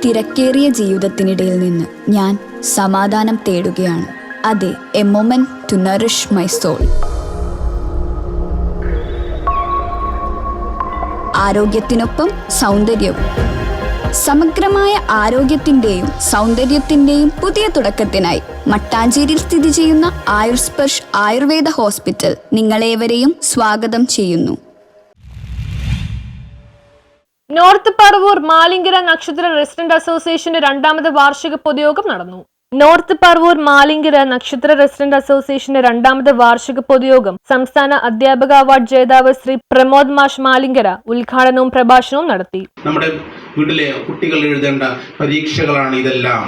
തിരക്കേറിയ ജീവിതത്തിനിടയിൽ നിന്ന് ഞാൻ സമാധാനം തേടുകയാണ്. അതെ, a moment to nourish my soul. ആരോഗ്യത്തിനൊപ്പം സൗന്ദര്യവും. സമഗ്രമായ ആരോഗ്യത്തിൻ്റെയും സൗന്ദര്യത്തിൻ്റെയും പുതിയ തുടക്കത്തിനായി മട്ടാഞ്ചേരിയിൽ സ്ഥിതി ചെയ്യുന്ന ആയുർസ്പർശ് ആയുർവേദ ഹോസ്പിറ്റൽ നിങ്ങളേവരെയും സ്വാഗതം ചെയ്യുന്നു. നോർത്ത് പറവൂർ മാലിങ്കര നക്ഷത്ര റെസിഡന്റ് അസോസിയേഷന്റെ രണ്ടാമത് വാർഷിക പൊതുയോഗം നടന്നു. നോർത്ത് പറവൂർ മാലിങ്കര നക്ഷത്ര റെസിഡന്റ് അസോസിയേഷന്റെ രണ്ടാമത് വാർഷിക പൊതുയോഗം സംസ്ഥാന അധ്യാപക അവാർഡ് ജേതാവ് ശ്രീ പ്രമോദ് മാഷ് മാലിങ്കര ഉദ്ഘാടനവും പ്രഭാഷണവും നടത്തി. നമ്മുടെ വീട്ടിലെ കുട്ടികൾ എഴുതേണ്ട പരീക്ഷകളാണ് ഇതെല്ലാം.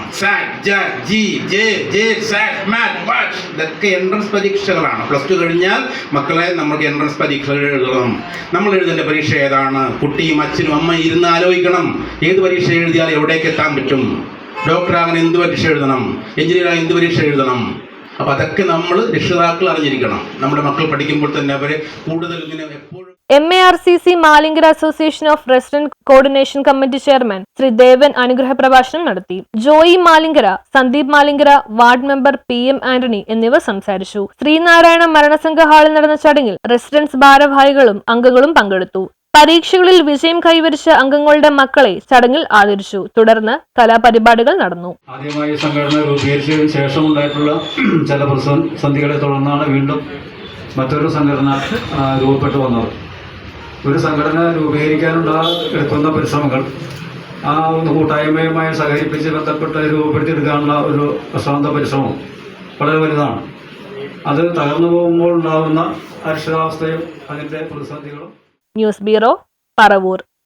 ഇതൊക്കെ എൻട്രൻസ് പരീക്ഷകളാണ്. പ്ലസ് 2 കഴിഞ്ഞാൽ മക്കളെ നമുക്ക് എൻട്രൻസ് പരീക്ഷകൾ എഴുതണം. നമ്മൾ എഴുതേണ്ട പരീക്ഷ ഏതാണ്? കുട്ടിയും അച്ഛനും അമ്മ ഇരുന്ന് ആലോചിക്കണം. ഏത് പരീക്ഷ എഴുതിയാൽ എവിടേക്ക് എത്താൻ പറ്റും? ഡോക്ടറാകാൻ എന്ത് പരീക്ഷ എഴുതണം? എഞ്ചിനീയറാകാൻ എന്ത് പരീക്ഷ എഴുതണം? അപ്പം അതൊക്കെ നമ്മൾ രക്ഷിതാക്കൾ അറിഞ്ഞിരിക്കണം. നമ്മുടെ മക്കൾ പഠിക്കുമ്പോൾ തന്നെ അവരെ കൂടുതൽ ഇങ്ങനെ എപ്പോഴും. MARCC Malinkara association of resident coordination committee chairman Shri Devan അനുഗ്രഹ പ്രഭാഷണം നടത്തി. Joy Malinkara, Sandeep Malinkara, ward member PM Antony എന്നിവർ സംസാരിച്ചു. ശ്രീനാരായണ മരണസംഘ ഹാളിൽ നടന്ന ചടങ്ങിൽ റെസിഡൻസ് ഭാരവാഹികളും അംഗങ്ങളും പങ്കെടുത്തു. പരീക്ഷകളിൽ വിജയം കൈവരിച്ച അംഗങ്ങളുടെ മക്കളെ ചടങ്ങിൽ ആദരിച്ചു. തുടർന്ന് കലാപരിപാടികൾ നടന്നു. ആദ്യമായി സംഘടന രൂപീകരിച്ചതിന് ശേഷം ഉണ്ടായിട്ടുള്ള ചില പ്രതിസന്ധികളെ തുടർന്നാണ് വീണ്ടും മറ്റൊരു സംഘടന രൂപപ്പെട്ടു വന്നത്. ഒരു സംഘടന രൂപീകരിക്കാനുള്ള എടുക്കുന്ന പരിശ്രമങ്ങൾ ആ കൂട്ടായ്മയുമായി സഹകരിപ്പിച്ച് ബന്ധപ്പെട്ട് രൂപപ്പെടുത്തിയെടുക്കാനുള്ള ഒരു അശ്രാന്ത പരിശ്രമം വളരെ വലുതാണ്. അത് തകർന്നു പോകുമ്പോൾ ഉണ്ടാകുന്ന അരക്ഷിതാവസ്ഥയും അതിൻ്റെ പ്രതിസന്ധികളും. News bureau, Paravur.